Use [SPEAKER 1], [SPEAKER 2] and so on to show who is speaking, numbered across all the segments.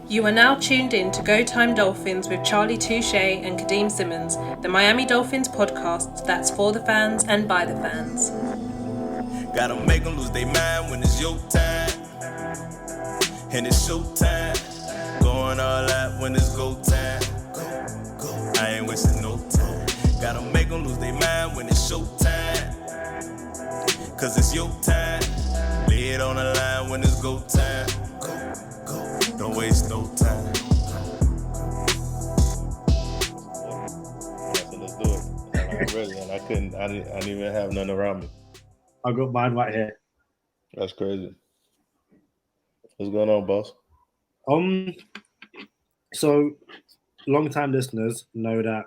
[SPEAKER 1] You are now tuned in to Go Time Dolphins with Charlie Touche and Kadeem Simmons, the Miami Dolphins podcast that's for the fans and by the fans.
[SPEAKER 2] Gotta make them lose their mind when it's your time. And it's show time. Going all out when it's go time. Go. I ain't wasting no time. Gotta make them lose their mind when it's show time. Cause it's your time. Lay it on the line when it's go time. Go. Don't waste no time.
[SPEAKER 3] So let's do it. I'm ready, and I didn't even have nothing around me.
[SPEAKER 4] I got mine right here.
[SPEAKER 3] That's crazy. What's going on, boss?
[SPEAKER 4] So long-time listeners know that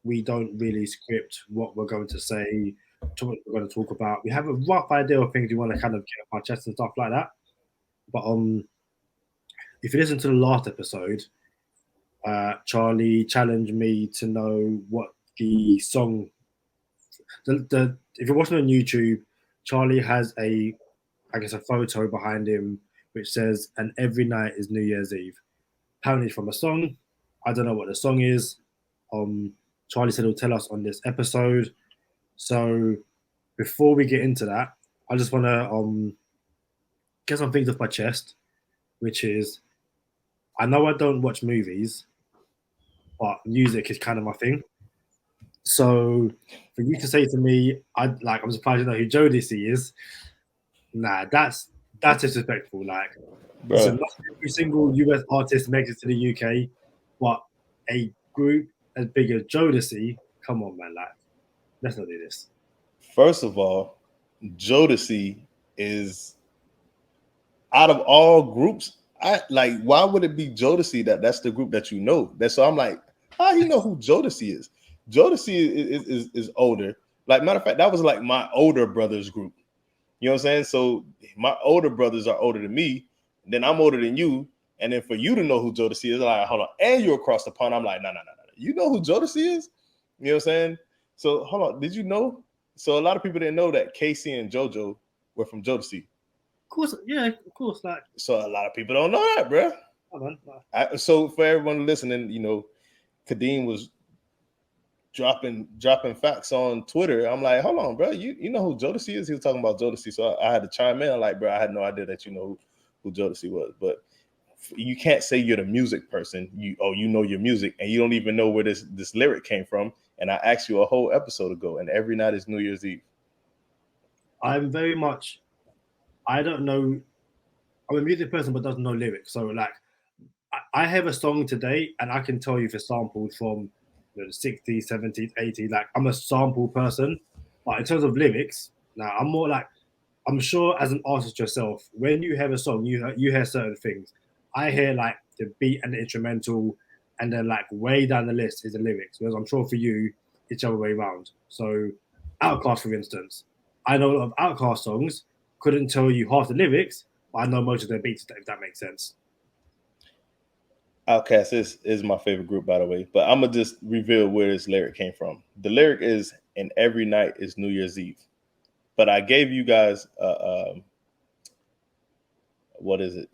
[SPEAKER 4] we don't really script what we're going to say, what we're going to talk about. We have a rough idea of things we want to kind of get off our chest and stuff like that. But if you listen to the last episode, Charlie challenged me to know what the song. If you're watching on YouTube, Charlie has a photo behind him which says, "And every night is New Year's Eve." Apparently it's from a song. I don't know what the song is. Charlie said he'll tell us on this episode. So before we get into that, I just want to get some things off my chest, which is, I know I don't watch movies, but music is kind of my thing. So for you to say to me, I'm surprised you know who Jodeci is. Nah, that's disrespectful. Like, listen, not every single US artist makes it to the UK, but a group as big as Jodeci, come on, man, like, let's not do this.
[SPEAKER 3] First of all, Jodeci is, out of all groups, why would it be Jodeci that's the group that you know? So I'm like, how do you know who Jodeci is? Jodeci is older. Like, matter of fact, that was like my older brother's group. You know what I'm saying? So my older brothers are older than me, then I'm older than you, and then for you to know who Jodeci is, like, hold on, and you're across the pond, I'm like, no. You know who Jodeci is? You know what I'm saying? So hold on, did you know? So a lot of people didn't know that Casey and JoJo were from Jodeci.
[SPEAKER 4] Of course, yeah, of course. Like,
[SPEAKER 3] so a lot of people don't know that, bro. So for everyone listening, you know, Kadeem was dropping facts on Twitter. I'm like, hold on, bro. You know who Jodeci is? He was talking about Jodeci, so I had to chime in. I'm like, bro, I had no idea that you know who Jodeci was. But you can't say you're the music person. You know your music, and you don't even know where this lyric came from. And I asked you a whole episode ago, and every night is New Year's Eve.
[SPEAKER 4] I'm very much, I don't know. I'm a music person, but doesn't know lyrics. So like, I have a song today, and I can tell you if it's sampled from the 60s, 70s, 80s. Like, I'm a sample person, but in terms of lyrics, now I'm more like, I'm sure as an artist yourself, when you have a song, you hear certain things. I hear like the beat and the instrumental, and then like way down the list is the lyrics. Whereas I'm sure for you, it's the other way around. So Outkast, for instance, I know a lot of Outkast songs, couldn't tell you half the lyrics, but I know most of their beats, if that makes sense.
[SPEAKER 3] Outkast is my favorite group, by the way, but I'm gonna just reveal where this lyric came from. The lyric is, "And every night is New Year's Eve," but I gave you guys what is it?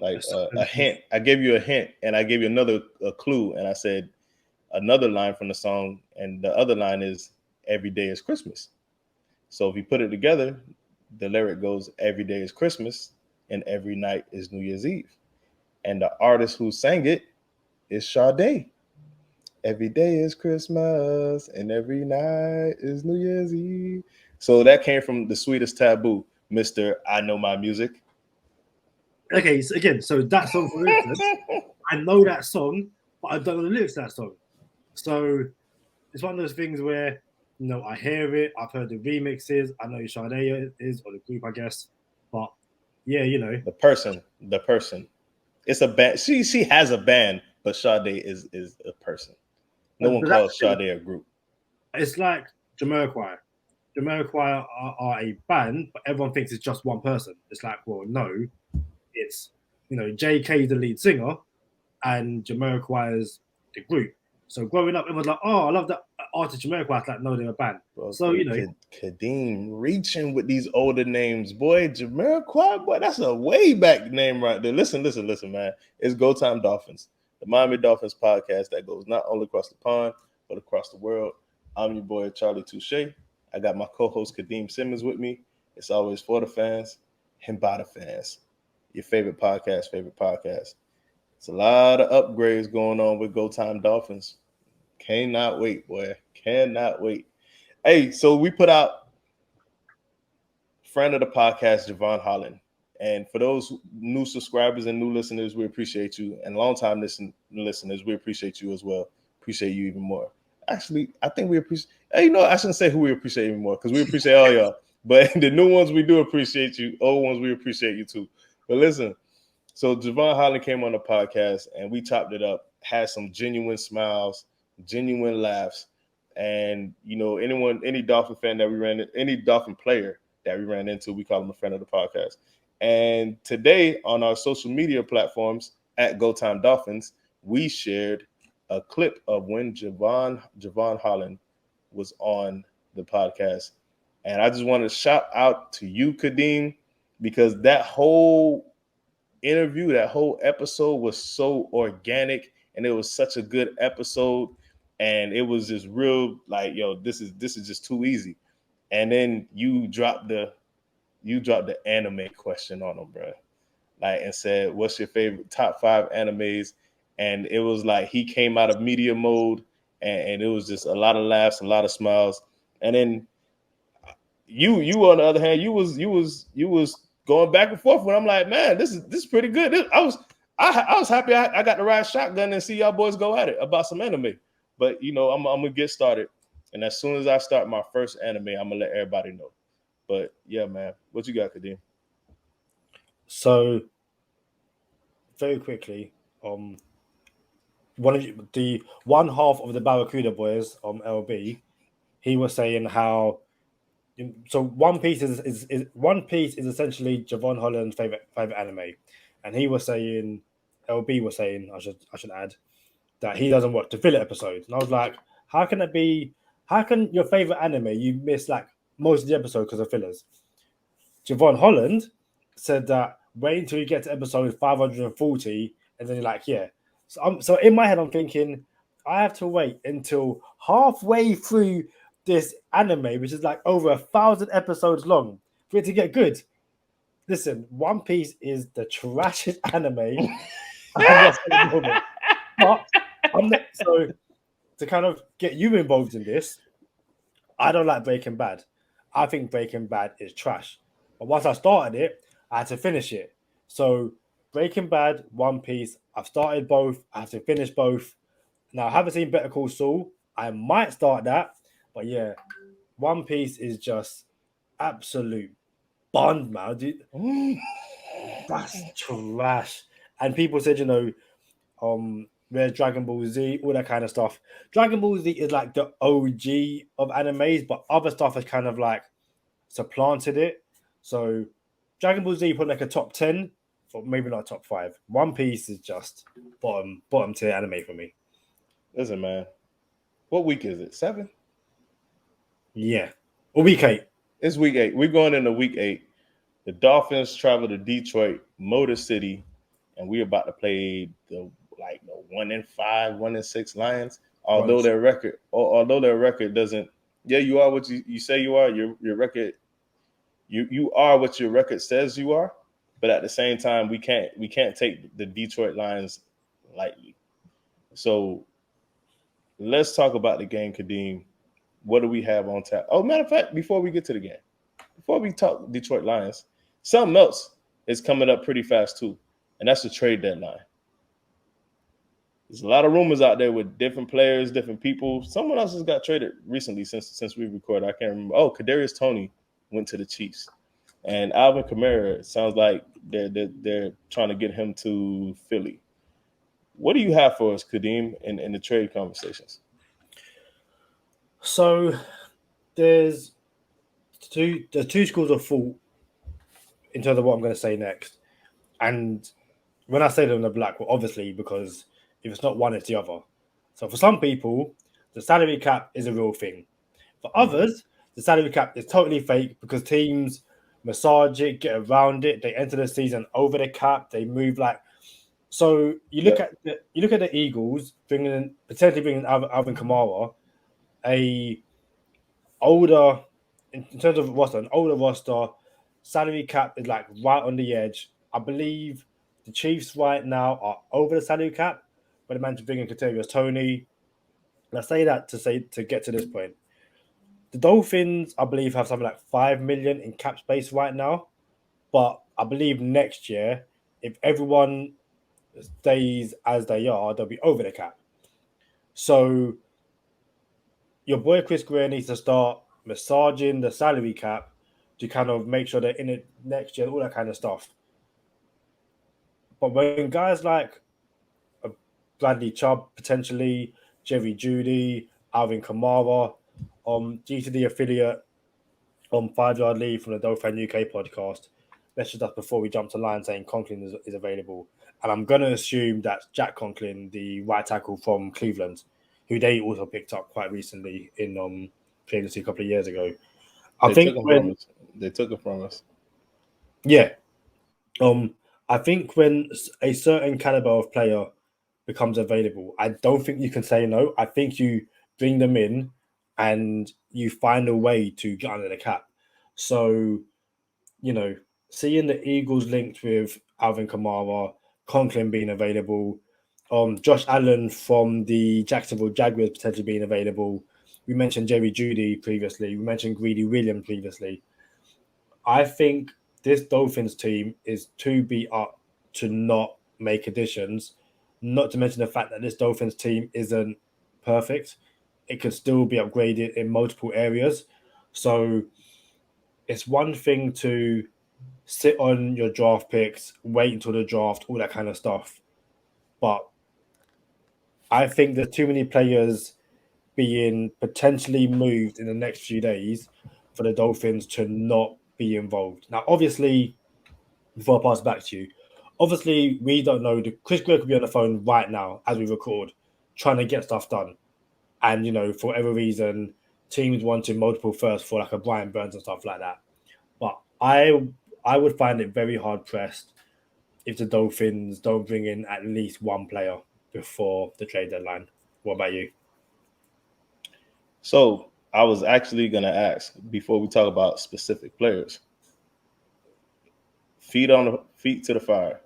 [SPEAKER 3] Like a hint. I gave you a hint, and I gave you another clue, and I said another line from the song, and the other line is, "Every day is Christmas." So if you put it together, the lyric goes, "Every day is Christmas, and every night is New Year's Eve." And the artist who sang it is Sade. Every day is Christmas and every night is New Year's Eve. So that came from The Sweetest Taboo, Mr. I Know My Music.
[SPEAKER 4] Okay, so again, so that song, for instance, I know that song, but I don't know the lyrics to that song. So it's one of those things where, you know, I hear it, I've heard the remixes, I know who Sade is, or the group, I guess. But yeah, you know.
[SPEAKER 3] The person. It's a band. She has a band, but Sade is a person. No one calls Sade a group.
[SPEAKER 4] It's like Jamiroquai. Jamiroquai are a band, but everyone thinks it's just one person. It's like, well, no, it's, you know, JK is the lead singer, and Jamiroquai is the group. So growing up, everyone's like, oh, I love that. after Jamiroquai, it's like, no, they were banned.
[SPEAKER 3] Bro,
[SPEAKER 4] So, you know.
[SPEAKER 3] Kadeem reaching with these older names, boy. Jamiroquai, boy, that's a way back name right there. Listen, man. It's Go Time Dolphins, the Miami Dolphins podcast that goes not only across the pond, but across the world. I'm your boy, Charlie Touche. I got my co-host, Kadeem Simmons, with me. It's always for the fans and by the fans. Your favorite podcast. It's a lot of upgrades going on with Go Time Dolphins. Cannot wait, boy. Cannot wait. Hey, so we put out friend of the podcast, Javon Holland. And for those new subscribers and new listeners, we appreciate you. And longtime listeners, we appreciate you as well. Appreciate you even more. Actually, I think we appreciate, I shouldn't say who we appreciate even more, because we appreciate all y'all. But the new ones, we do appreciate you. Old ones, we appreciate you too. But listen, so Javon Holland came on the podcast and we chopped it up, had some genuine smiles, genuine laughs. And, any Dolphin fan that we any Dolphin player that we ran into, we call him a friend of the podcast. And today on our social media platforms at Go Time Dolphins, we shared a clip of when Javon Holland was on the podcast. And I just want to shout out to you, Kadeem, because that whole interview, that whole episode was so organic, and it was such a good episode. And it was just real, like, yo, this is just too easy. And then you dropped the anime question on him, bro. Like, and said, what's your favorite top 5 animes? And it was like he came out of media mode, and it was just a lot of laughs, a lot of smiles. And then you on the other hand, you was going back and forth when I'm like, man, this is pretty good. I was happy I got to ride shotgun and see y'all boys go at it about some anime. But I'm gonna get started, and as soon as I start my first anime, I'm gonna let everybody know. But yeah, man, what you got, Kadeem?
[SPEAKER 4] So very quickly, one half of the Barracuda boys, LB, he was saying how. So One Piece is essentially Javon Holland's favorite anime, and he was saying, LB was saying, I should add, that he doesn't watch the filler episodes. And I was like, how can it be? How can your favorite anime you miss like most of the episode because of fillers? Javon Holland said that wait until you get to episode 540, and then you're like, yeah. So in my head, I'm thinking I have to wait until halfway through this anime, which is like over 1,000 episodes long, for it to get good. Listen, One Piece is the trashiest anime I'm watching at the moment. But so to kind of get you involved in this, I don't like Breaking Bad. I think Breaking Bad is trash. But once I started it, I had to finish it. So Breaking Bad, One Piece, I've started both. I have to finish both. Now, I haven't seen Better Call Saul. I might start that. But yeah, One Piece is just absolute bond, man. Dude. That's trash. And people said, where's Dragon Ball Z, all that kind of stuff. Dragon Ball Z is like the OG of animes, but other stuff has kind of like supplanted it. So Dragon Ball Z put like a top 10, or maybe not top 5. One Piece is just bottom tier anime for me.
[SPEAKER 3] Listen, man, what week is it? 7?
[SPEAKER 4] Yeah. Or week 8.
[SPEAKER 3] It's week 8. We're going into week 8. The Dolphins travel to Detroit, Motor City, and we're about to play the 1-5, 1-6 Lions. Although their record doesn't, you are what you say you are. Your record, you are what your record says you are. But at the same time, we can't take the Detroit Lions lightly. So let's talk about the game, Kadeem. What do we have on tap? Oh, matter of fact, before we get to the game, before we talk Detroit Lions, something else is coming up pretty fast too, and that's the trade deadline. There's a lot of rumors out there with different players, different people. Someone else has got traded recently since we recorded. I can't remember. Oh, Kadarius Toney went to the Chiefs, and Alvin Kamara. It sounds like they're trying to get him to Philly. What do you have for us, Kadeem, in the trade conversations?
[SPEAKER 4] So there's two schools of thought in terms of what I'm going to say next. And when I say them, they're black, well, obviously, because if it's not one, it's the other. So for some people, the salary cap is a real thing. For others, the salary cap is totally fake because teams massage it, get around it. They enter the season over the cap. They move like so. You look at the Eagles potentially bringing Alvin Kamara, a older in terms of roster, an older roster. Salary cap is like right on the edge. I believe the Chiefs right now are over the salary cap, but they managed to bring in Kadarius Toney. And I say that to get to this point. The Dolphins, I believe, have something like 5 million in cap space right now. But I believe next year, if everyone stays as they are, they'll be over the cap. So your boy Chris Greer needs to start massaging the salary cap to kind of make sure they're in it next year, all that kind of stuff. But when guys like Bradley Chubb, potentially Jerry Jeudy, Alvin Kamara, due to the affiliate 5 Yard Lead from the Dolphin UK podcast, messaged us before we jumped to line saying Conklin is available. And I'm going to assume that's Jack Conklin, the right tackle from Cleveland, who they also picked up quite recently in free agency a couple of years ago.
[SPEAKER 3] They took it from us.
[SPEAKER 4] Yeah. I think when a certain caliber of player becomes available, I don't think you can say no. I think you bring them in and you find a way to get under the cap. So, seeing the Eagles linked with Alvin Kamara, Conklin being available, Josh Allen from the Jacksonville Jaguars potentially being available. We mentioned Jerry Jeudy previously. We mentioned Greedy Williams previously. I think this Dolphins team is too beat up to not make additions, not to mention the fact that this Dolphins team isn't perfect. It could still be upgraded in multiple areas. So it's one thing to sit on your draft picks, wait until the draft, all that kind of stuff. But I think there's too many players being potentially moved in the next few days for the Dolphins to not be involved. Now, obviously, before I pass it back to you, obviously, we don't know. Chris Greer could be on the phone right now as we record, trying to get stuff done. And, for whatever reason, teams wanting multiple firsts for like a Brian Burns and stuff like that. But I would find it very hard pressed if the Dolphins don't bring in at least one player before the trade deadline. What about you?
[SPEAKER 3] So I was actually going to ask before we talk about specific players. Feet to the fire.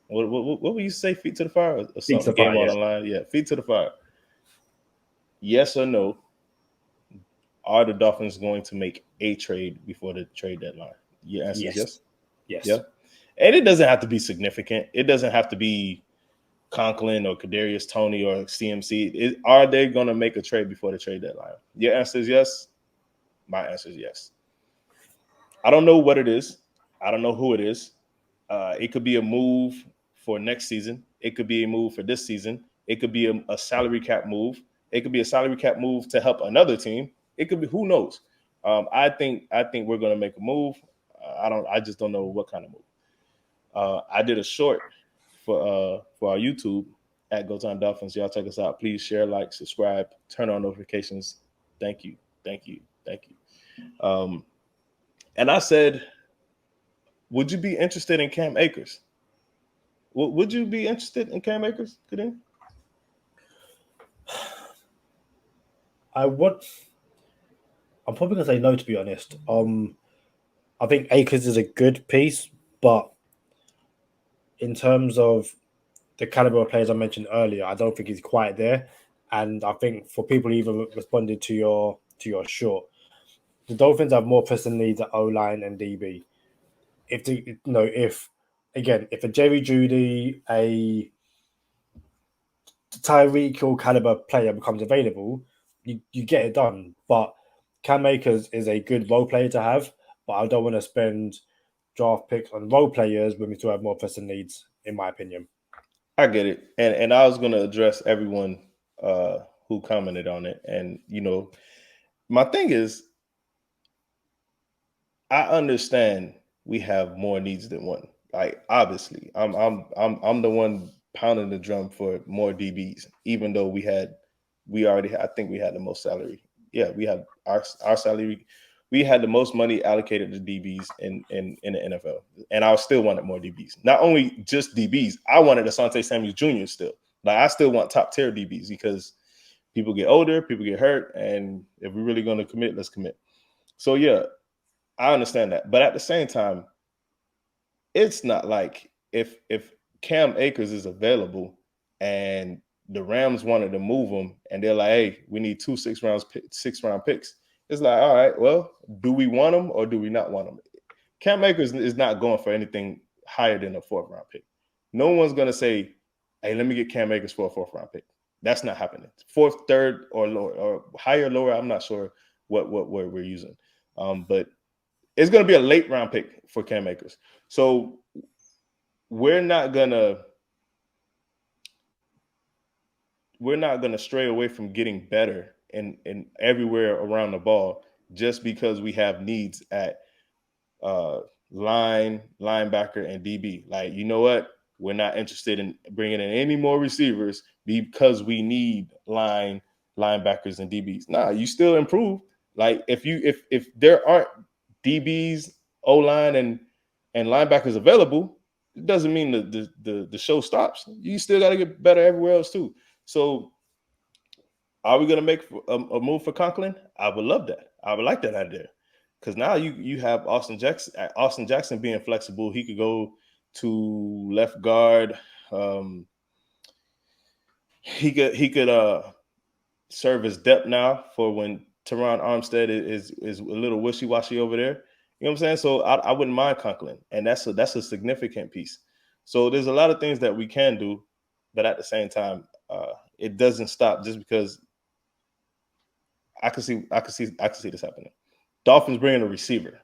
[SPEAKER 3] What would you say? Feet to the fire or something? Game on the line. Yeah, feet to the fire. Yes or no? Are the Dolphins going to make a trade before the trade deadline? Your answer is yes.
[SPEAKER 4] Yes.
[SPEAKER 3] Yeah. And it doesn't have to be significant. It doesn't have to be Conklin or Kadarius Toney or CMC. Are they going to make a trade before the trade deadline? Your answer is yes. My answer is yes. I don't know what it is. I don't know who it is. It could be a move for next season. It could be a move for this season. It could be a salary cap move. It could be a salary cap move to help another team. It could be, who knows? I think we're going to make a move. I just don't know what kind of move. I did a short for our YouTube at Go Time Dolphins. Y'all check us out. Please share, like, subscribe, turn on notifications. Thank you. And I said, would you be interested in Cam Akers? Would you be interested in Cam Akers, Kadeem?
[SPEAKER 4] I would. I'm probably going to say no, to be honest. I think Akers is a good piece, but in terms of the caliber of players I mentioned earlier, I don't think he's quite there. And I think for people who even responded to your short, the Dolphins have more pressing needs at O-line and DB. If a Jerry Jeudy, a Tyreek Hill caliber player becomes available, you get it done. But Cam Akers is a good role player to have, but I don't want to spend draft picks on role players when we still have more pressing needs, in my opinion.
[SPEAKER 3] I get it. And I was going to address everyone who commented on it. And, my thing is, I understand we have more needs than one. Like, obviously, I'm the one pounding the drum for more DBs, even though we had I think we had the most salary. Yeah, we had our salary. We had the most money allocated to DBs in the NFL, and I still wanted more DBs. Not only just DBs, I wanted Asante Samuel Jr. still. Like I still want top tier DBs because people get older, people get hurt, and if we're really going to commit, let's commit. So yeah, I understand that, but at the same time, it's not like if Cam Akers is available and the Rams wanted to move him and they're like, hey, we need 2 6-round picks. It's like, all right, well, do we want him or do we not want him? Cam Akers is not going for anything higher than a 4th-round pick. No one's going to say, hey, let me get Cam Akers for a 4th-round pick. That's not happening. 4th, 3rd, or lower, or higher, lower. I'm not sure what word we're using. But it's going to be a late round pick for Cam Akers. So we're not gonna stray away from getting better in everywhere around the ball just because we have needs at line, linebacker, and DB. Like, you know what? We're not interested in bringing in any more receivers because we need linebackers, and DBs. Nah, you still improve. Like if there aren't DBs, O-line, and linebackers available, it doesn't mean the show stops. You still got to get better everywhere else too. So are we going to make a move for Conklin? I would love that. I would like that idea. Because now you have Austin Jackson being flexible. He could go to left guard. He could serve as depth now for when Teron Armstead is a little wishy-washy over there. You know what I'm saying? So I wouldn't mind Conklin, and that's a significant piece. So there's a lot of things that we can do, but at the same time, it doesn't stop just because I can see this happening. Dolphins bringing a receiver.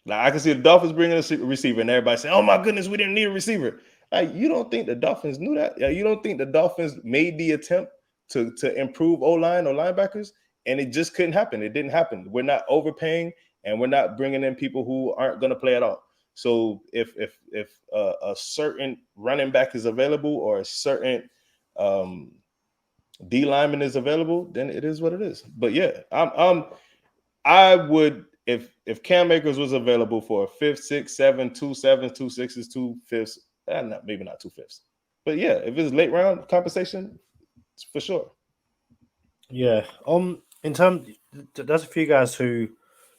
[SPEAKER 3] Like I can see the Dolphins bringing a receiver, and everybody saying, "Oh my goodness, we didn't need a receiver." Like you don't think the Dolphins knew that? You don't think the Dolphins made the attempt to improve O-line or linebackers, and it just couldn't happen. It didn't happen. We're not overpaying, and we're not bringing in people who aren't going to play at all. So if a certain running back is available or a certain D lineman is available, then it is what it is. But yeah, I would if Cam Akers was available for a 5th, 6th, 7, 2 7s, 2 6s, 2 5ths, maybe not 2 5ths, but yeah, if it's late round compensation, it's for sure.
[SPEAKER 4] Yeah. In terms, there's a few guys who,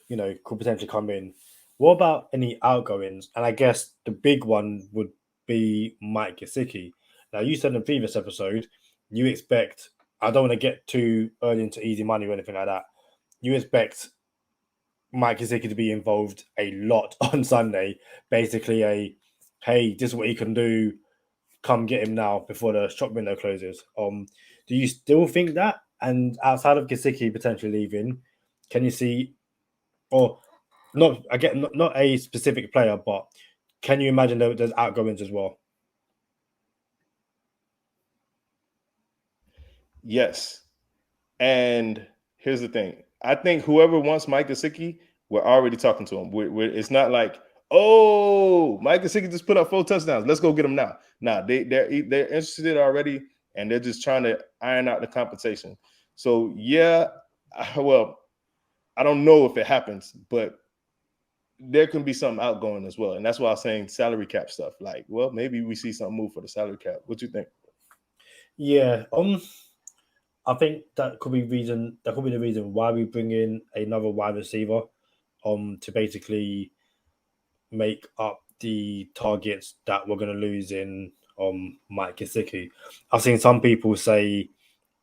[SPEAKER 4] could potentially come in. What about any outgoings? And I guess the big one would be Mike Gesicki. Now, you said in the previous episode, you expect, I don't want to get too early into easy money or anything like that. You expect Mike Gesicki to be involved a lot on Sunday. Basically hey, this is what he can do. Come get him now before the shop window closes. Do you still think that? And outside of Gesicki potentially leaving, can you see, or not? I get not a specific player, but can you imagine there's outgoings as well?
[SPEAKER 3] Yes, and here's the thing: I think whoever wants Mike Gesicki, we're already talking to him. It's not like, oh, Mike Gesicki just put up 4 touchdowns. Let's go get him now. Nah, they're interested already, and they're just trying to iron out the compensation. So yeah, well, I don't know if it happens, but there can be something outgoing as well, and that's why I'm saying salary cap stuff. Like, well, maybe we see something move for the salary cap. What you think?
[SPEAKER 4] Yeah, I think that could be the reason why we bring in another wide receiver, to basically make up the targets that we're going to lose in Mike Gesicki. I've seen some people say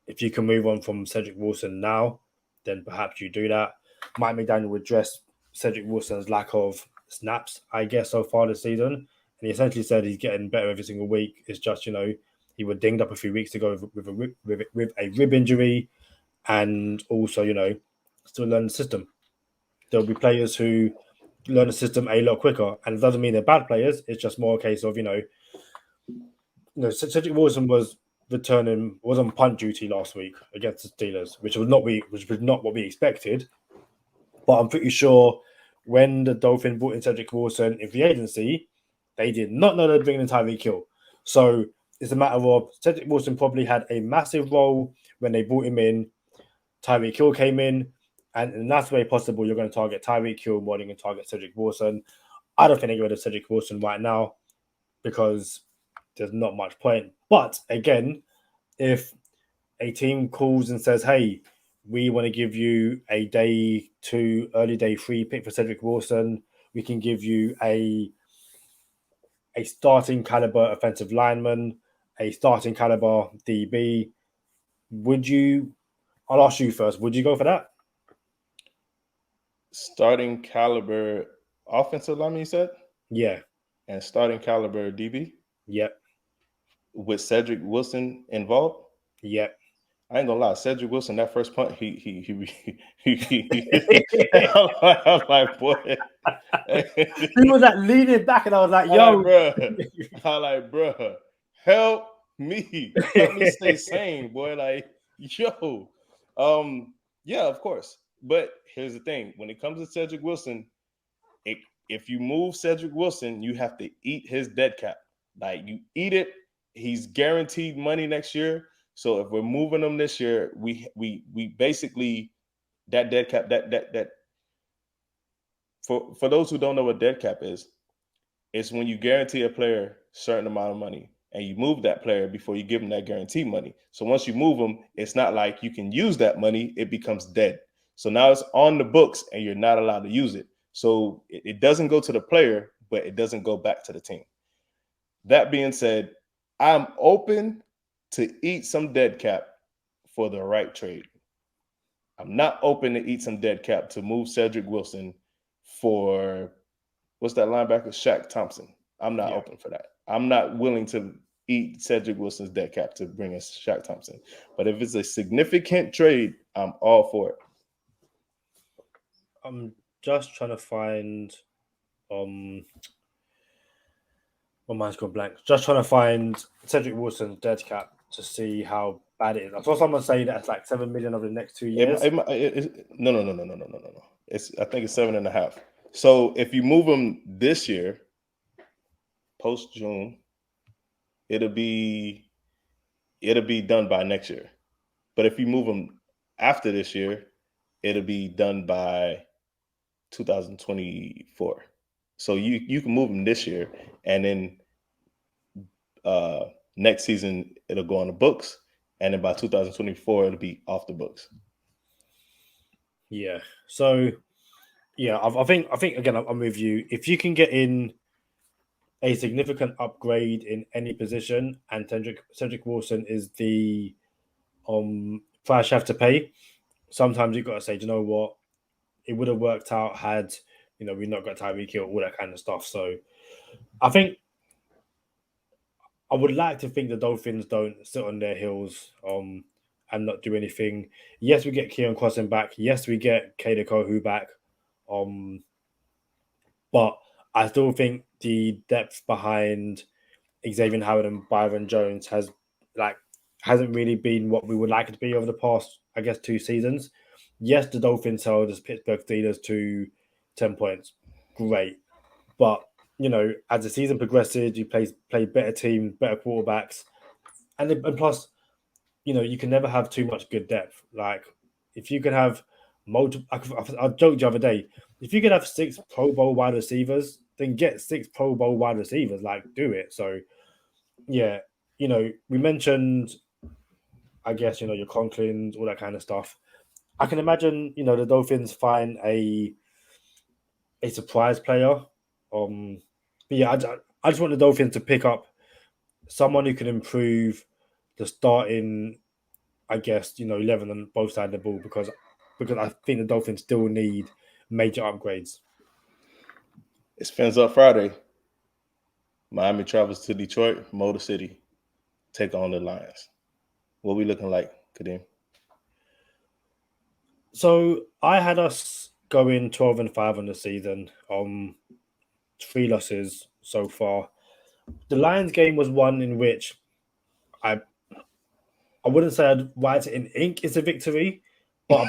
[SPEAKER 4] if you can move on from Cedric Wilson now, then perhaps you do that. Mike McDaniel would address Cedric Wilson's lack of snaps, I guess, so far this season. And he essentially said he's getting better every single week. It's just, he was dinged up a few weeks ago with a rib injury, and also, still learning the system. There'll be players who learn the system a lot quicker, and it doesn't mean they're bad players. It's just more a case of, Cedric Wilson was on punt duty last week against the Steelers, which was not what we expected. But I'm pretty sure when the Dolphins brought in Cedric Wilson in free agency, they did not know they'd bring in Tyreek Hill. So it's a matter of Cedric Wilson probably had a massive role when they brought him in. Tyreek Hill came in, and that's way possible you're going to target Tyreek Hill more than you can target Cedric Wilson. I don't think they get rid of Cedric Wilson right now because there's not much point. But again, if a team calls and says, hey, we want to give you a day 2, early day 3 pick for Cedric Wilson, we can give you a starting caliber offensive lineman, a starting caliber DB, would you, I'll ask you first, would you go for that?
[SPEAKER 3] Starting caliber offensive lineman, you said?
[SPEAKER 4] Yeah.
[SPEAKER 3] And starting caliber DB?
[SPEAKER 4] Yep.
[SPEAKER 3] With Cedric Wilson involved?
[SPEAKER 4] Yep.
[SPEAKER 3] I ain't gonna lie, Cedric Wilson, that first punt, he I'm like, boy.
[SPEAKER 4] He was like leaning back, and I was like, yo,
[SPEAKER 3] I'm like, bro, help me stay sane, boy. Like, yo, yeah, of course. But here's the thing: when it comes to Cedric Wilson, if you move Cedric Wilson, you have to eat his dead cap. Like, you eat it, he's guaranteed money next year. So if we're moving him this year, we basically that dead cap that for those who don't know what dead cap is, it's when you guarantee a player a certain amount of money and you move that player before you give him that guarantee money. So once you move him, it's not like you can use that money, it becomes dead. So now it's on the books and you're not allowed to use it. So it doesn't go to the player, but it doesn't go back to the team. That being said, I'm open to eat some dead cap for the right trade. I'm not open to eat some dead cap to move Cedric Wilson for, what's that linebacker? Shaq Thompson. I'm not open for that. I'm not willing to eat Cedric Wilson's dead cap to bring us Shaq Thompson. But if it's a significant trade, I'm all for it.
[SPEAKER 4] I'm just trying to find my mind's gone blank. Just trying to find Cedric Wilson's dead cap to see how bad it is. I saw someone say that it's like 7 million over the next 2 years.
[SPEAKER 3] No. I think it's 7.5. So if you move him this year, post June, it'll be done by next year. But if you move him after this year, it'll be done by 2024. So you can move him this year, and then next season it'll go on the books, and then by 2024 it'll be off the books.
[SPEAKER 4] Yeah. So yeah, I think again I'm with you. If you can get in a significant upgrade in any position, and Cedric Wilson is the price you have to pay, sometimes you've got to say, do you know what? It would have worked out had we not got Tyreek Hill, all that kind of stuff. So I think I would like to think the Dolphins don't sit on their heels and not do anything. Yes, we get Keon Crossen back. Yes, we get Kader Kohu back. But I still think the depth behind Xavier Howard and Byron Jones hasn't really been what we would like it to be over the past, I guess, 2 seasons. Yes, the Dolphins held the Pittsburgh Steelers to 10 points. Great. But, as the season progresses, you play better teams, better quarterbacks. And plus, you can never have too much good depth. Like, if you can have multiple... I joked the other day, if you could have 6 Pro Bowl wide receivers, then get 6 Pro Bowl wide receivers. Like, do it. So, yeah, we mentioned, I guess, your Conklins, all that kind of stuff. I can imagine, the Dolphins find a surprise player. But yeah, I just want the Dolphins to pick up someone who can improve the starting, I guess, 11 on both sides of the ball because I think the Dolphins still need major upgrades.
[SPEAKER 3] It's Fins Up Friday. Miami travels to Detroit, Motor City, take on the Lions. What we looking like, Kadeem?
[SPEAKER 4] So I had us going 12-5 on the season. 3 losses so far. The Lions game was one in which I wouldn't say I'd write it in ink it's a victory, but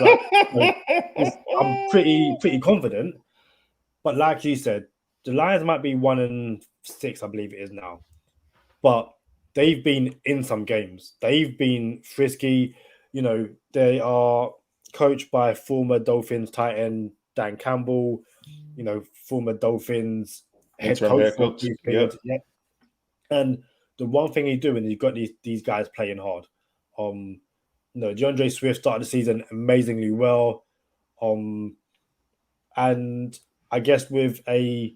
[SPEAKER 4] I'm pretty confident. But like you said, the Lions might be 1-6, I believe it is now. But they've been in some games. They've been frisky. You know, they are coached by former Dolphins tight end Dan Campbell, you know, former Dolphins head
[SPEAKER 3] Interim
[SPEAKER 4] coach
[SPEAKER 3] head
[SPEAKER 4] for a
[SPEAKER 3] coach.
[SPEAKER 4] brief
[SPEAKER 3] Yep.
[SPEAKER 4] period. Yeah. And the one thing he's doing, he's got these guys playing hard. You know, DeAndre Swift started the season amazingly well. And I guess with a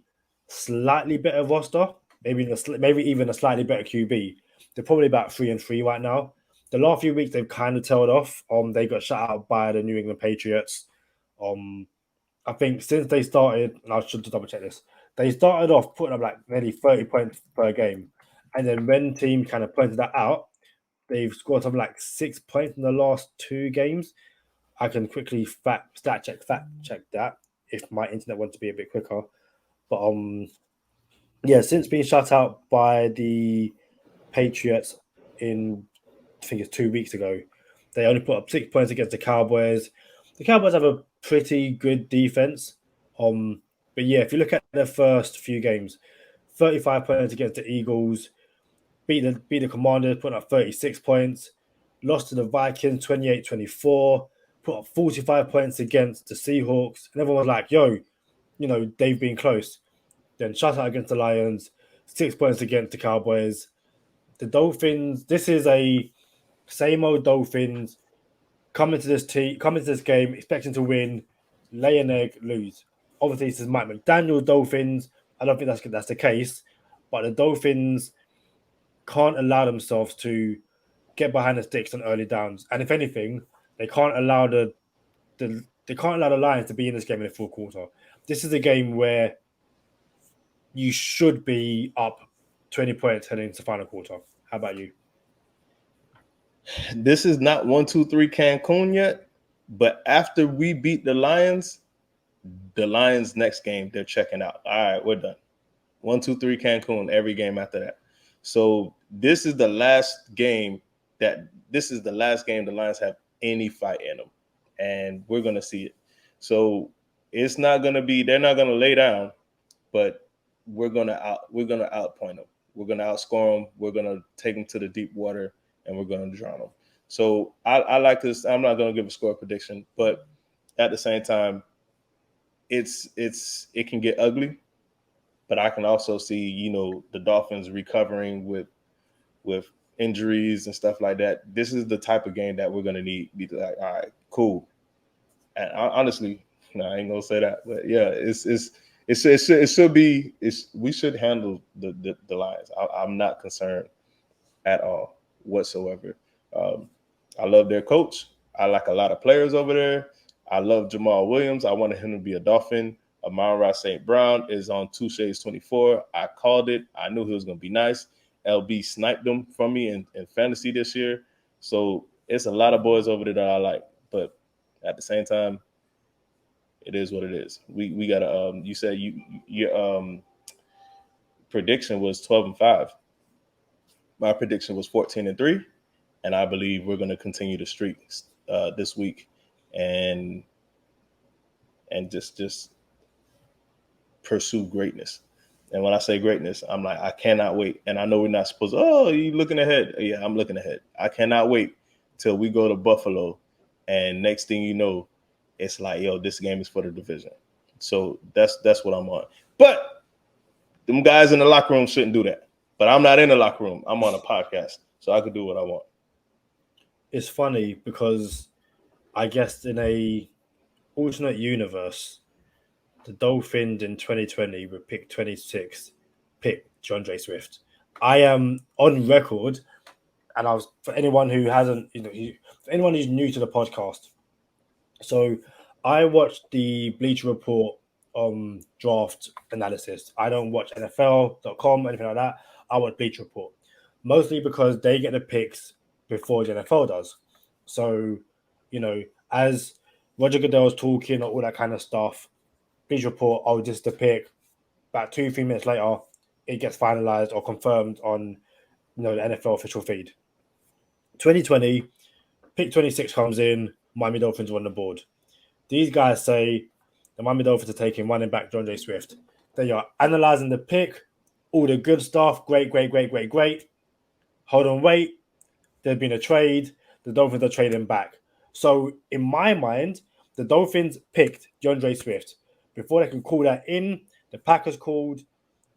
[SPEAKER 4] slightly better roster, maybe even a slightly better QB, they're probably about 3-3 right now. The last few weeks they've kind of tailed off. They got shut out by the New England Patriots. I think since they started, and I should double check this, they started off putting up like nearly 30 points per game, and then when teams kind of pointed that out, they've scored something like 6 points in the last 2 games. I can quickly fact check that if my internet wants to be a bit quicker. But yeah, since being shut out by the Patriots I think it's 2 weeks ago, they only put up 6 points against the Cowboys. The Cowboys have a pretty good defense. But yeah, if you look at their first few games, 35 points against the Eagles, beat the Commanders, putting up 36 points, lost to the Vikings 28-24, put up 45 points against the Seahawks, and everyone was like, yo, you know, they've been close. Then shut out against the Lions, 6 points against the Cowboys. The Dolphins, this is a same old Dolphins coming to this game, expecting to win, lay an egg, lose. Obviously, this is Mike McDaniel Dolphins. I don't think that's the case, but the Dolphins can't allow themselves to get behind the sticks on early downs. And if anything, they can't allow the Lions to be in this game in the fourth quarter. This is a game where you should be up 20 points heading into the final quarter. How about you?
[SPEAKER 3] This is not 1-2-3 Cancun yet, but after we beat the Lions next game, they're checking out. All right, we're done. 1-2-3 Cancun every game after that. So this is the last game the Lions have any fight in them, and we're gonna see it. So it's not gonna be, they're not gonna lay down, but we're gonna outpoint them. We're gonna outscore them. We're gonna take them to the deep water, and we're gonna drown them. So I like this. I'm not gonna give a score prediction, but at the same time, it can get ugly. But I can also see, you know, the Dolphins recovering with injuries and stuff like that. This is the type of game that we're gonna need. Be like, all right, cool. And honestly, no, I ain't gonna say that, but yeah, it should be. We should handle the Lions. I'm not concerned at all whatsoever. I love their coach. I like a lot of players over there. I love Jamal Williams. I wanted him to be a Dolphin. Amon-Ra St. Brown is on 2 Shades 24. I called it. I knew he was going to be nice. LB sniped them from me in fantasy this year. So it's a lot of boys over there that I like. But at the same time, it is what it is. We got to you said your prediction was 12-5. My prediction was 14-3. And I believe we're going to continue the streak this week and just pursue greatness. And when I say greatness, I'm like, I cannot wait. And I know we're not supposed to, oh, you looking ahead. Yeah, I'm looking ahead. I cannot wait till we go to Buffalo. And next thing you know, it's like, yo, this game is for the division. So that's what I'm on. But them guys in the locker room shouldn't do that. But I'm not in the locker room. I'm on a podcast. So I could do what I want.
[SPEAKER 4] It's funny because I guess in a alternate universe, the Dolphins in 2020 would pick 26, pick DeAndre Swift. I am on record, and for anyone who hasn't, for anyone who's new to the podcast. So I watched the Bleacher Report draft analysis. I don't watch NFL.com, anything like that. I watch Bleacher Report, mostly because they get the picks before the NFL does. So, as Roger Goodell's talking or all that kind of stuff, Bleacher Report, this is the pick. About 2-3 minutes later, it gets finalized or confirmed on the NFL official feed. 2020, pick 26 comes in, Miami Dolphins are on the board. These guys say the Miami Dolphins are taking running back DeAndre Swift. They are analyzing the pick, all the good stuff, great. hold on, wait, there's been a trade. The Dolphins are trading back. So in my mind, the Dolphins picked DeAndre Swift. Before they can call that in, the Packers called,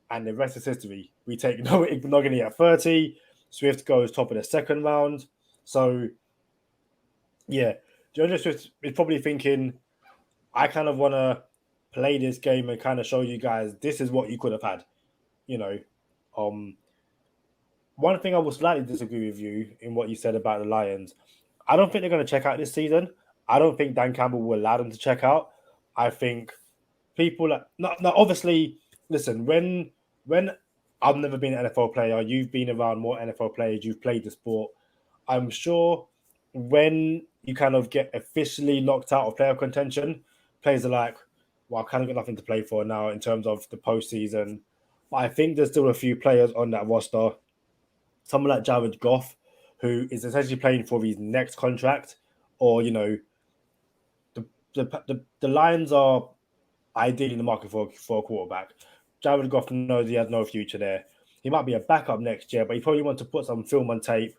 [SPEAKER 4] and the rest is history. We take Noah Igbenogany at 30. Swift goes top of the second round. So, yeah, DeAndre Swift is probably thinking, I kind of want to play this game and kind of show you guys this is what you could have had. You know, one thing I will slightly disagree with you in what you said about the Lions. I don't think they're going to check out this season. I don't think Dan Campbell will allow them to check out. I think people that no, obviously, listen, when I've never been an NFL player, you've been around more NFL players, you've played the sport. I'm sure when you kind of get officially knocked out of playoff contention, players are like, well, I kind of got nothing to play for now in terms of the postseason. But I think there's still a few players on that roster. Someone like Jared Goff, who is essentially playing for his next contract, or the Lions are ideally in the market for a quarterback. Jared Goff knows he has no future there. He might be a backup next year, but he probably wants to put some film on tape.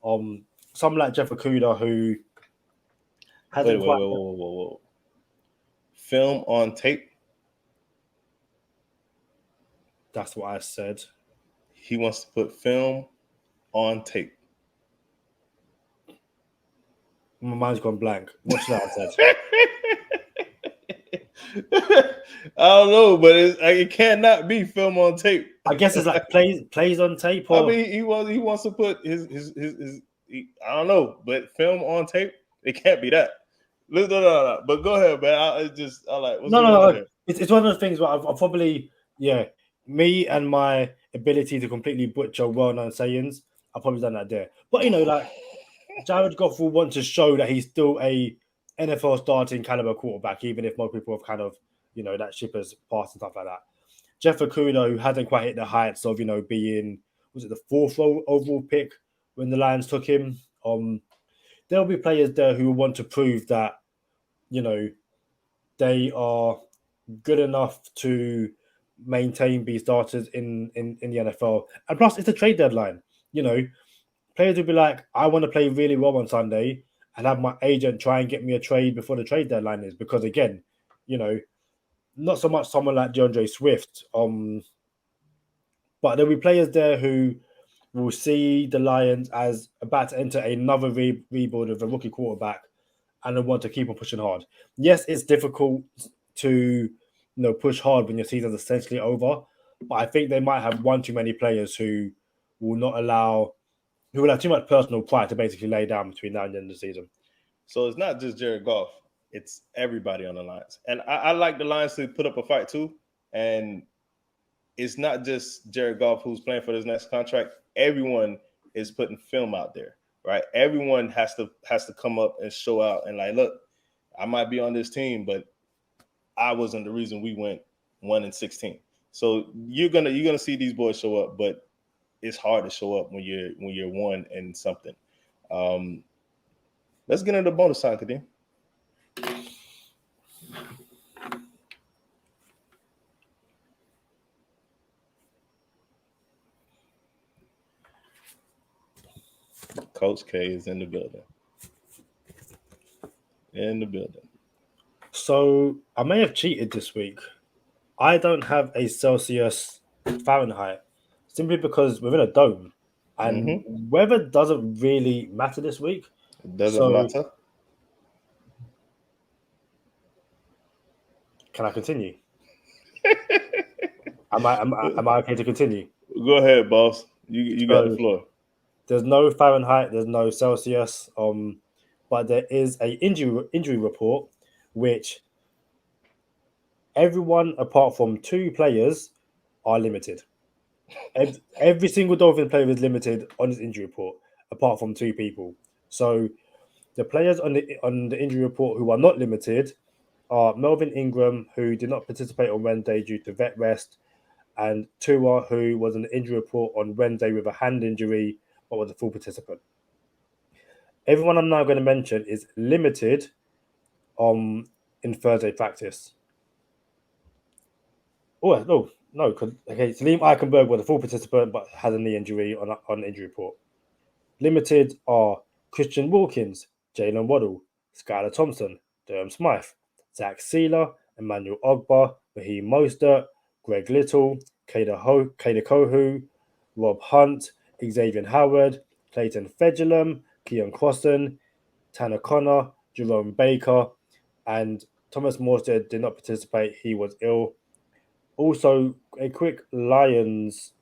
[SPEAKER 4] Someone like Jeff Okuda, who hasn't
[SPEAKER 3] whoa. Film on tape?
[SPEAKER 4] That's what I said.
[SPEAKER 3] He wants to put film on tape.
[SPEAKER 4] My mind's gone blank. What should I have said?
[SPEAKER 3] I don't know, but it cannot be film on tape.
[SPEAKER 4] I guess it's like plays on tape. Or...
[SPEAKER 3] I mean, he wants to put his I don't know, but film on tape. It can't be that. No. But go ahead, man. I like. What's
[SPEAKER 4] no. It's one of the things where I'll probably me and my ability to completely butcher well-known sayings, I've probably done that there. But like Jared Goff will want to show that he's still a NFL starting caliber quarterback, even if most people have kind of that ship has passed and stuff like that. Jeff Okuda, who hasn't quite hit the heights of being, was it the 4th overall pick when the Lions took him? There'll be players there who want to prove that they are good enough to maintain be starters in the NFL. And plus, it's a trade deadline. Players will be like, I want to play really well on Sunday and have my agent try and get me a trade before the trade deadline is. Because again, not so much someone like DeAndre Swift, but there'll be players there who will see the Lions as about to enter another rebuild of a rookie quarterback and they want to keep on pushing hard. Yes, it's difficult to push hard when your season's essentially over, but I think they might have one too many players who will have too much personal pride to basically lay down between now and the end of the season.
[SPEAKER 3] So it's not just Jared Goff. It's everybody on the Lions. And I like the Lions to put up a fight too. And it's not just Jared Goff who's playing for this next contract. Everyone is putting film out there, right? Everyone has to come up and show out and like, look, I might be on this team, but I wasn't the reason we went 1-16. So you're gonna see these boys show up, but it's hard to show up when you're 1-something. Let's get into the bonus time, Kadeem. Coach K is in the building.
[SPEAKER 4] So I may have cheated this week. I don't have a Celsius Fahrenheit simply because we're in a dome and weather doesn't really matter this week.
[SPEAKER 3] It doesn't matter.
[SPEAKER 4] Can I continue? Am I okay to continue?
[SPEAKER 3] Go ahead, boss. You got the floor.
[SPEAKER 4] There's no Fahrenheit, there's no Celsius, but there is a injury report, which everyone apart from 2 players are limited. Every single Dolphins player is limited on his injury report, apart from 2 people. So the players on the injury report who are not limited are Melvin Ingram, who did not participate on Wednesday due to vet rest, and Tua, who was on the injury report on Wednesday with a hand injury, but was a full participant. Everyone I'm now going to mention is limited in Thursday practice. No. Okay, Salim Eichenberg was a full participant but had a knee injury on the injury report. Limited are Christian Wilkins, Jalen Waddle, Skylar Thompson, Durham Smythe, Zach Sealer, Emmanuel Ogba, Raheem Mostert, Greg Little, Kader Kohu, Rob Hunt, Xavier Howard, Clayton Fedulum, Keon Crossan, Tanner Connor, Jerome Baker, and Thomas Morstead did not participate. He was ill. Also, a quick Lions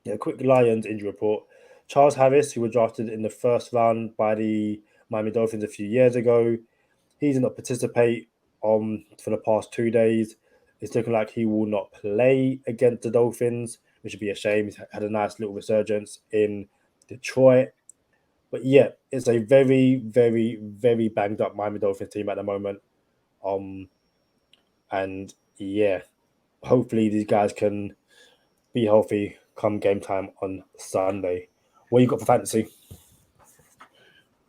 [SPEAKER 4] injury report. Charles Harris, who was drafted in the first round by the Miami Dolphins a few years ago, he did not participate for the past 2 days. It's looking like he will not play against the Dolphins, which would be a shame. He's had a nice little resurgence in Detroit. But yeah, it's a very, very, very banged up Miami Dolphins team at the moment. And yeah, hopefully these guys can be healthy come game time on Sunday. What you got for fantasy?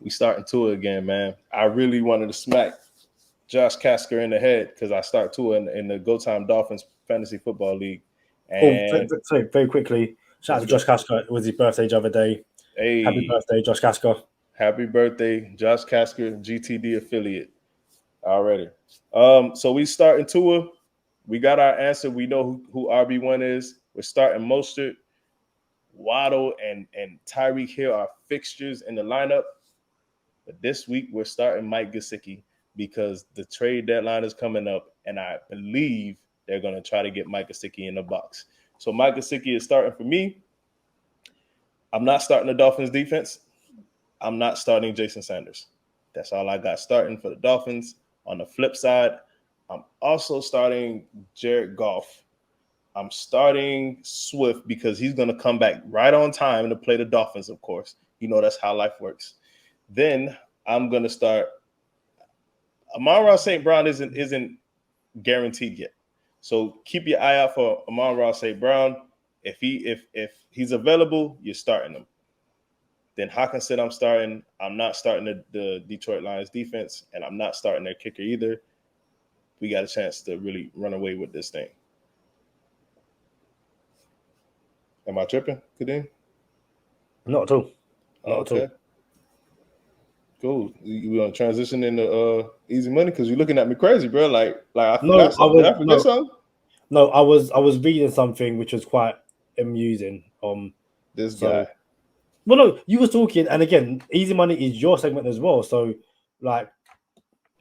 [SPEAKER 3] We starting Tua again, man. I really wanted to smack Josh Kasker in the head because I start Tua in the Go Time Dolphins Fantasy Football League. And
[SPEAKER 4] very quickly, shout out to Josh Kasker. It was his birthday the other day.
[SPEAKER 3] Hey,
[SPEAKER 4] happy birthday, Josh Kasker.
[SPEAKER 3] Happy birthday, Josh Kasker, GTD affiliate already. So we starting Tua. We got our answer. We know who RB1 is. We're starting Mostert, Waddle, and Tyreek Hill are fixtures in the lineup. But this week we're starting Mike Gesicki because the trade deadline is coming up, and I believe they're going to try to get Mike Gesicki in the box. So Mike Gesicki is starting for me. I'm not starting the Dolphins defense. I'm not starting Jason Sanders. That's all I got starting for the Dolphins. On the flip side, I'm also starting Jared Goff. I'm starting Swift because he's going to come back right on time to play the Dolphins, of course. You know that's how life works. Then I'm going to start – Amon-Ra St. Brown isn't guaranteed yet. So keep your eye out for Amon-Ra St. Brown. If he's available, you're starting him. Then Hawkinson, I'm starting. I'm not starting the Detroit Lions defense, and I'm not starting their kicker either. We got a chance to really run away with this thing. Am I tripping, Kadeem?
[SPEAKER 4] Not at all. Not at all.
[SPEAKER 3] Cool. You want to transition into easy money because you're looking at me crazy, bro. Like I forgot something. Did I forget something?
[SPEAKER 4] No, I was reading something which was quite amusing.
[SPEAKER 3] This guy.
[SPEAKER 4] Well, no, you were talking, and again, easy money is your segment as well. So, like,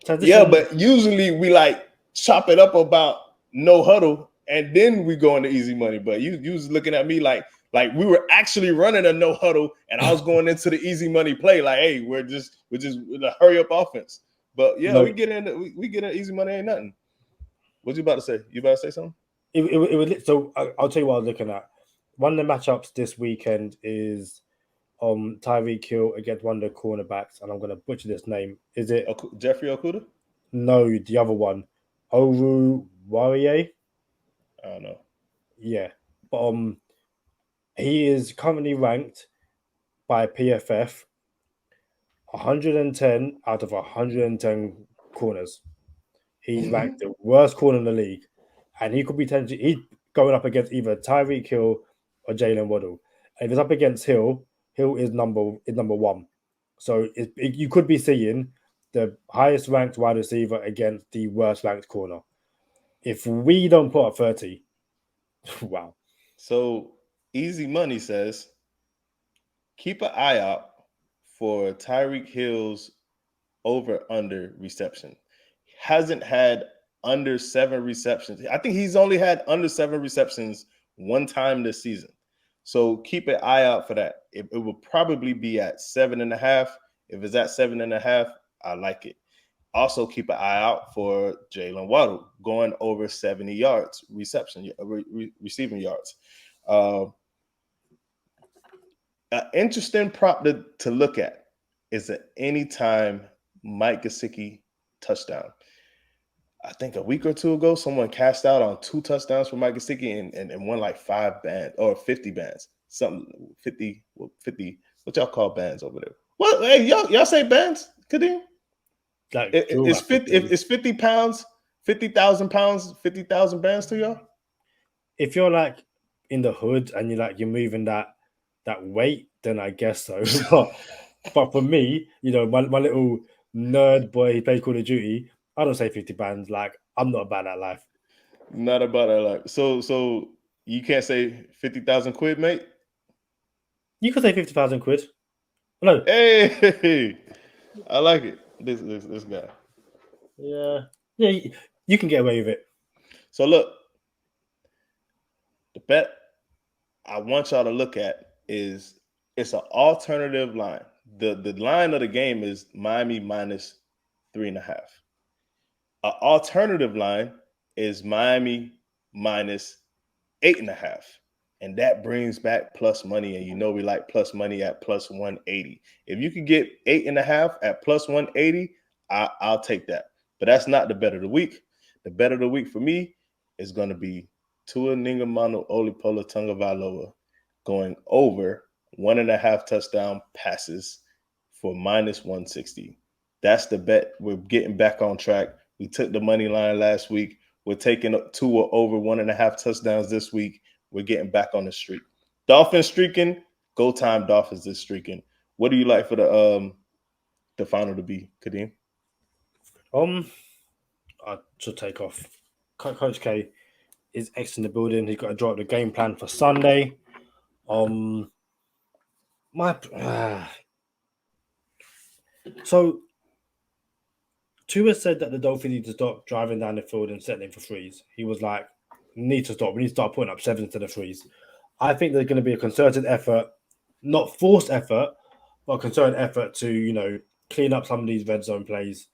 [SPEAKER 4] transition.
[SPEAKER 3] Yeah, but usually we like chop it up about no huddle, and then we go into easy money. But you was looking at me like we were actually running a no huddle, and I was going into the easy money play. Like, hey, we're just with a hurry up offense. But yeah, we get into easy money ain't nothing. What you about to say? You about to say something?
[SPEAKER 4] It was so. I'll tell you what I was looking at. One of the matchups this weekend is Tyreek Hill against one of the cornerbacks, and I'm going to butcher this name. Is it
[SPEAKER 3] Jeffrey Okuda?
[SPEAKER 4] No, the other one, Oru Warrior.
[SPEAKER 3] I don't know.
[SPEAKER 4] Yeah, but he is currently ranked by PFF 110 out of 110 corners. He's ranked the worst corner in the league, and he could be he's going up against either Tyreek Hill or Jalen Waddle. And if it's up against Hill is number one. So you could be seeing the highest ranked wide receiver against the worst ranked corner. If we don't put up 30, wow.
[SPEAKER 3] So easy money says keep an eye out for Tyreek Hill's over-under reception. Hasn't had under 7 receptions. I think he's only had under 7 receptions one time this season. So keep an eye out for that. It will probably be at 7.5. If it's at 7.5, I like it. Also keep an eye out for Jalen Waddle going over 70 yards receiving yards. An interesting prop to look at is an anytime Mike Gesicki touchdown. I think a week or two ago, someone cashed out on 2 touchdowns for Mike Gesicki and won like 5 bands or 50 bands. Something 50. What y'all call bands over there? What? Hey, y'all say bands, Kadeem?
[SPEAKER 4] Like,
[SPEAKER 3] it's 50. It's 50 pounds, 50,000 pounds, 50,000 bands to y'all.
[SPEAKER 4] If you're like in the hood and you're moving that that weight, then I guess so. but for me, my little nerd boy, he plays Call of Duty. I don't say 50 bands. Like, I'm not about that life.
[SPEAKER 3] Not about that life. So you can't say 50,000 quid, mate.
[SPEAKER 4] You could say 50,000 quid. No.
[SPEAKER 3] Hey, I like it. This guy.
[SPEAKER 4] Yeah. You can get away with it.
[SPEAKER 3] So look, the bet I want y'all to look at is it's an alternative line. The line of the game is Miami minus 3.5. An alternative line is Miami minus 8.5. And that brings back plus money. And we like plus money at plus 180. If you could get 8.5 at plus 180, I'll take that. But that's not the bet of the week. The bet of the week for me is going to be Tua Tagovailoa Tagovailoa going over 1.5 touchdown passes for minus 160. That's the bet. We're getting back on track. We took the money line last week. We're taking Tua over 1.5 touchdowns this week. We're getting back on the streak. Dolphins streaking. Go time Dolphins is streaking. What do you like for the final to be, Kadeem?
[SPEAKER 4] I should take off. Coach K is X in the building. He's got to draw up the game plan for Sunday. So Tua said that the Dolphins need to stop driving down the field and settling for threes. He was like, need to stop. We need to start putting up 7 instead of 3s. I think there's going to be a concerted effort, not forced effort, but a concerted effort to, clean up some of these red zone plays.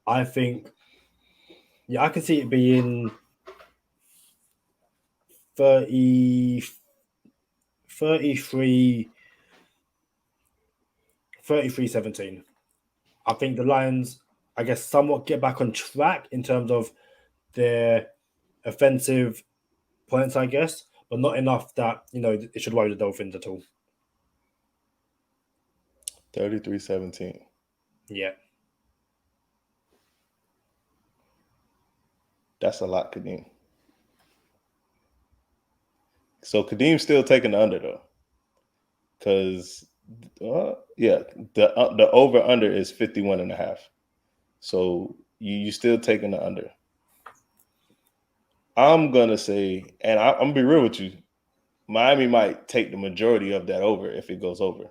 [SPEAKER 4] I think, I can see it being 33-17. I think the Lions, I guess, somewhat get back on track in terms of their offensive points, I guess, but not enough that, it should worry the Dolphins at all.
[SPEAKER 3] 33-17.
[SPEAKER 4] Yeah.
[SPEAKER 3] That's a lot, Kadeem. So Kadeem's still taking the under, though. Because, the over-under is 51.5. So you still taking the under. I'm going to say, and I'm going to be real with you, Miami might take the majority of that over if it goes over.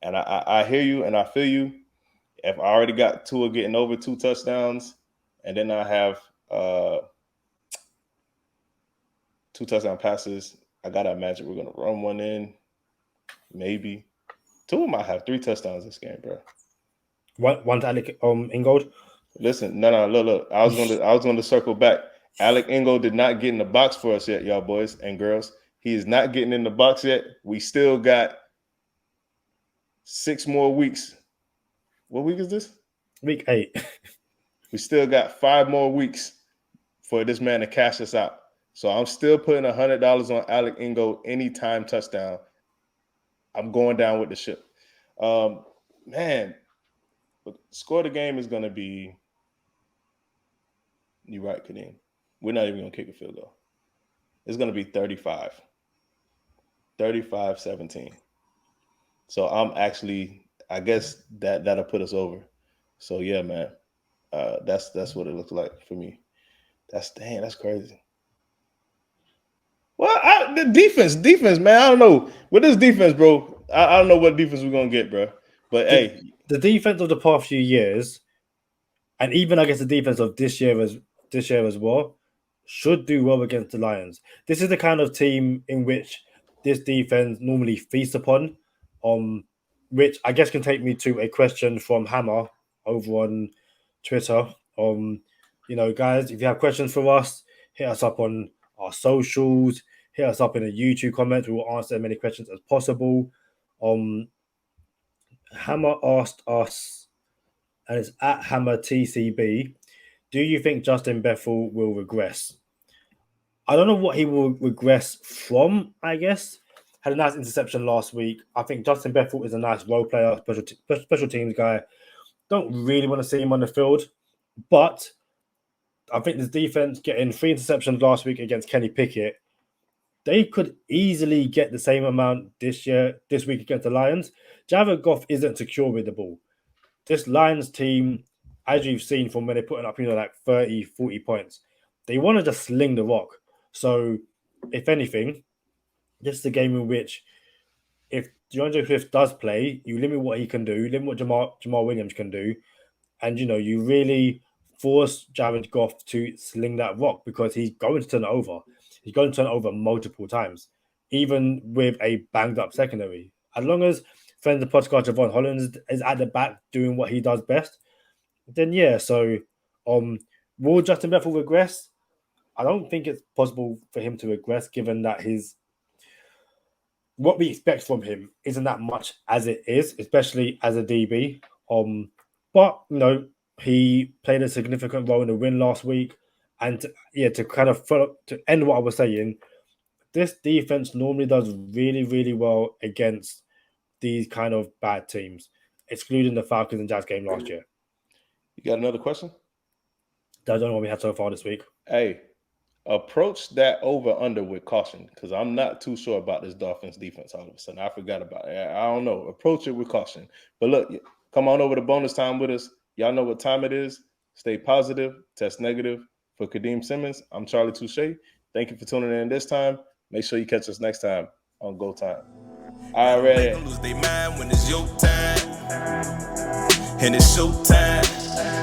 [SPEAKER 3] And I hear you and I feel you. If I already got Tua getting over 2 touchdowns, and then I have 2 touchdown passes, I got to imagine we're going to run one in. Maybe. Tua might have 3 touchdowns this game, bro.
[SPEAKER 4] One to Alec Ingold?
[SPEAKER 3] Listen, no, look. I was going to circle back. Alec Ingold did not get in the box for us yet, y'all boys and girls. He is not getting in the box yet. We still got 6 more weeks. What week is this?
[SPEAKER 4] Week 8.
[SPEAKER 3] We still got 5 more weeks for this man to cash us out. So I'm still putting $100 on Alec Ingold anytime touchdown. I'm going down with the ship. Man, the score of the game is going to be, you're right, Kadeem. We're not even going to kick a field goal. It's going to be 35-17. So I'm actually, I guess that'll put us over. So yeah, man, that's what it looks like for me. That's crazy. Well, the defense, man. I don't know with this defense, bro. I don't know what defense we're gonna get, bro. But
[SPEAKER 4] the defense of the past few years, and even I guess the defense of this year as well, should do well against the Lions. This is the kind of team in which this defense normally feasts upon. Which I guess can take me to a question from Hammer over on Twitter. Guys, if you have questions for us, hit us up on our socials, hit us up in the YouTube comments. We will answer as many questions as possible. Hammer asked us, and it's at Hammer TCB, do you think Justin Bethel will regress? I don't know what he will regress from, I guess. Had a nice interception last week. I think Justin Bethel is a nice role player, special teams guy. Don't really want to see him on the field, but I think this defense getting 3 interceptions last week against Kenny Pickett, they could easily get the same amount this week against the Lions. Jared Goff isn't secure with the ball. This Lions team, as you've seen from when they're putting up, like 30, 40 points, they want to just sling the rock. So, if anything, this is a game in which if DeAndre Swift does play, you limit what he can do, limit what Jamal Williams can do, and you really force Jared Goff to sling that rock because he's going to turn it over. He's going to turn it over multiple times, even with a banged up secondary. As long as friend of the podcast Javon Holland is at the back doing what he does best, then yeah. So, will Justin Bethel regress? I don't think it's possible for him to regress, given that what we expect from him isn't that much as it is, especially as a DB. But he played a significant role in the win last week, and to kind of to end what I was saying, this defense normally does really, really well against these kind of bad teams, excluding the Falcons and Jazz game last year.
[SPEAKER 3] You got another question?
[SPEAKER 4] I don't know what we had so far this week.
[SPEAKER 3] Hey, approach that over-under with caution because I'm not too sure about this Dolphins defense all of a sudden. I forgot about it. I don't know. Approach it with caution. But look, come on over to bonus time with us. Y'all know what time it is. Stay positive, test negative. For Kadeem Simmons, I'm Charlie Touche. Thank you for tuning in this time. Make sure you catch us next time on Go Time. All right.
[SPEAKER 2] Lose their mind when it's your time. And it's show time.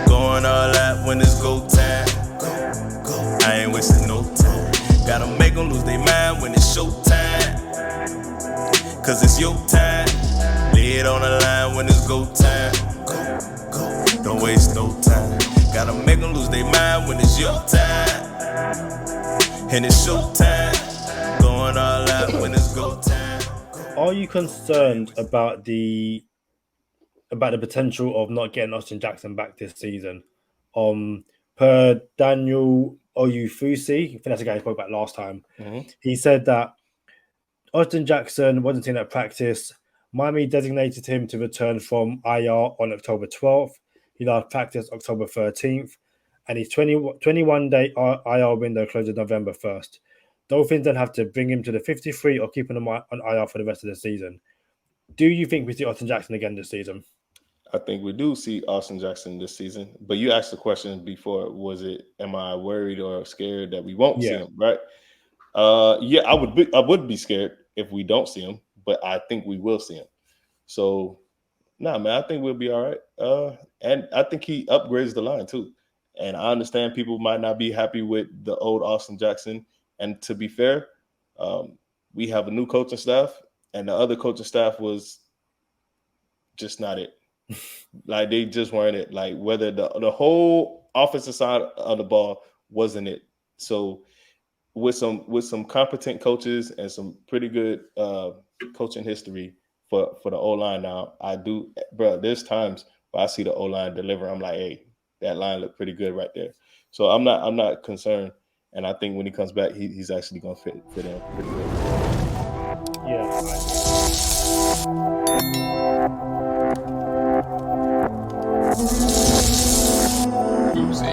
[SPEAKER 2] Going all out when it's go time. I ain't wasting no time. Gotta make them lose their mind when it's show time. Cause it's your time. Lay it on the line when it's go time. Don't waste no time. Gotta make them lose their mind when it's your time. And it's show time. Going all out when it's go time.
[SPEAKER 4] Are you concerned about the potential of not getting Austin Jackson back this season? Per Daniel Oyufusi, I think that's the guy I spoke about last time.
[SPEAKER 3] Mm-hmm.
[SPEAKER 4] He said that Austin Jackson wasn't in at practice. Miami designated him to return from IR on October 12th. He last practiced October 13th, and his 21-day IR window closes November 1st. Dolphins then have to bring him to the 53 or keep him on IR for the rest of the season. Do you think we see Austin Jackson again this season?
[SPEAKER 3] I think we do see Austin Jackson this season. But you asked the question before, am I worried or scared that we won't see him, right? I would be scared if we don't see him, but I think we will see him. So, man, I think we'll be all right. And I think he upgrades the line too. And I understand people might not be happy with the old Austin Jackson. And to be fair, we have a new coaching staff, and the other coaching staff was just not it. Like they just weren't it. Like whether the whole offensive side of the ball wasn't it. So with some competent coaches and some pretty good coaching history for the O-line now, I do, bro. There's times where I see the O-line deliver. I'm like, hey, that line looked pretty good right there. So I'm not concerned. And I think when he comes back, he's actually going to fit in pretty good.
[SPEAKER 4] Yeah.
[SPEAKER 5] Boozy.